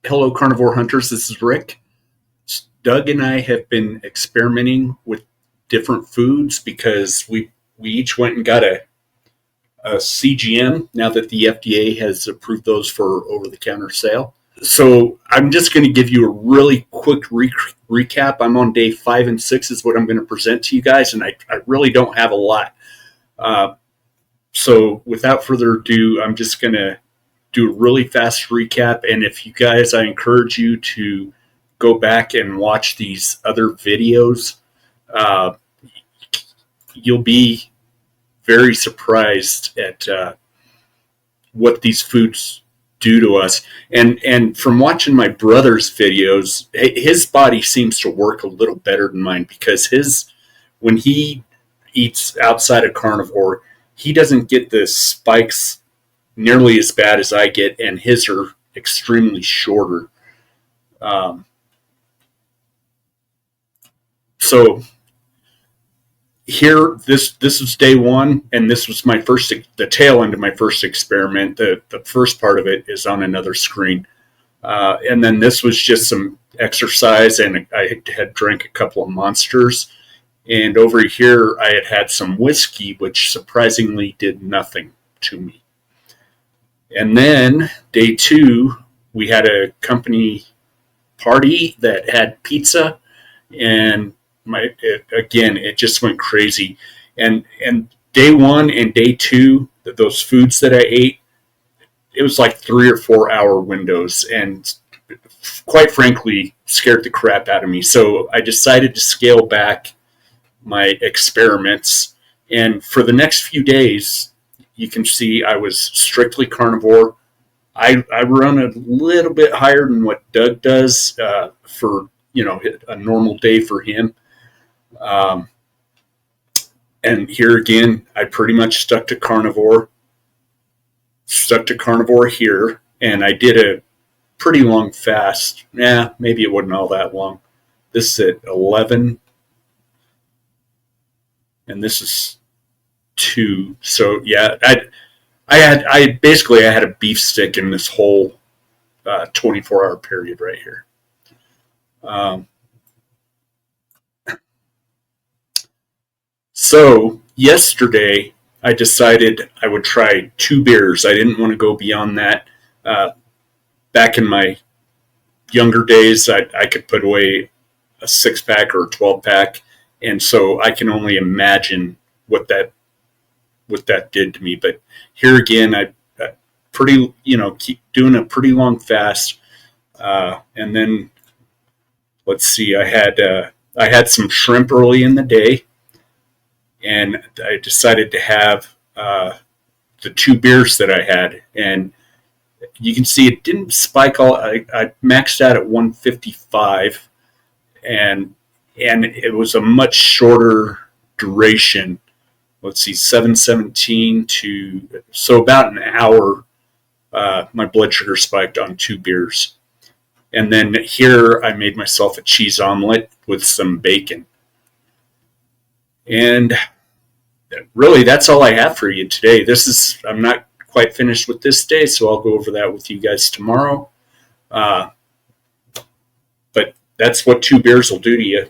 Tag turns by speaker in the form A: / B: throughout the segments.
A: Hello, carnivore hunters. This is Rick. Doug and I have been experimenting with different foods because we each went and got a CGM now that the FDA has approved those for over the counter sale. So I'm just going to give you a really quick recap. I'm on day 5 and 6 is what I'm going to present to you guys, and I really don't have a lot. So without further ado, I'm just going to do a really fast recap. And if you guys, I encourage you to go back and watch these other videos. Uh, you'll be very surprised at what these foods do to us. And from watching my brother's videos, his body seems to work a little better than mine because when he eats outside of carnivore, he doesn't get the spikes nearly as bad as I get, and his are extremely shorter. So here, this was day 1, and this was the tail end of my first experiment. The first part of it is on another screen, and then this was just some exercise, and I had drank a couple of Monsters, and over here I had some whiskey, which surprisingly did nothing to me. And then day 2, we had a company party that had pizza, and it just went crazy. And day 1 and day 2, those foods that I ate, it was like 3 or 4 hour windows, and quite frankly, scared the crap out of me. So I decided to scale back my experiments, and for the next few days, you can see I was strictly carnivore. I run a little bit higher than what Doug does for a normal day for him. And here again, I pretty much stuck to carnivore here, and I did a pretty long fast. Maybe it wasn't all that long. This is at 11, and this is 2. So yeah, I had a beef stick in this whole 24-hour period right here. So yesterday I decided I would try 2 beers. I didn't want to go beyond that. Back in my younger days, I could put away a 6-pack or a 12-pack, and so I can only imagine what that did to me. But here again, I keep doing a pretty long fast, and then let's see, I had some shrimp early in the day, and I decided to have the 2 beers that I had, and you can see it didn't spike all. I maxed out at 155, and it was a much shorter duration. Let's see, 7:17 to so about an hour. My blood sugar spiked on 2 beers, and then here I made myself a cheese omelet with some bacon. And really, that's all I have for you today. I'm not quite finished with this day, so I'll go over that with you guys tomorrow. But that's what 2 beers will do to you.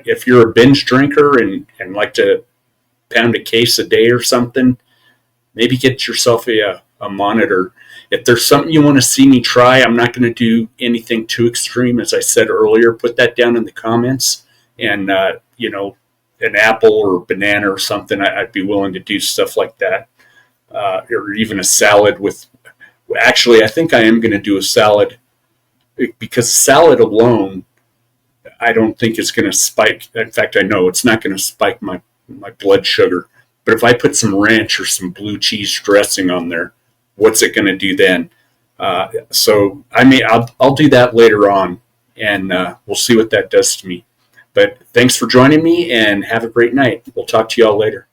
A: If you're a binge drinker and like to pound a case a day or something, maybe get yourself a monitor. If there's something you want to see me try, I'm not going to do anything too extreme. As I said earlier, put that down in the comments, and an apple or banana or something, I'd be willing to do stuff like that, or even a salad with. Actually, I think I am going to do a salad, because salad alone, I don't think it's going to spike. In fact, I know it's not going to spike my blood sugar. But if I put some ranch or some blue cheese dressing on there, what's it going to do then? So I'll do that later on, and we'll see what that does to me. But thanks for joining me, and have a great night. We'll talk to you all later.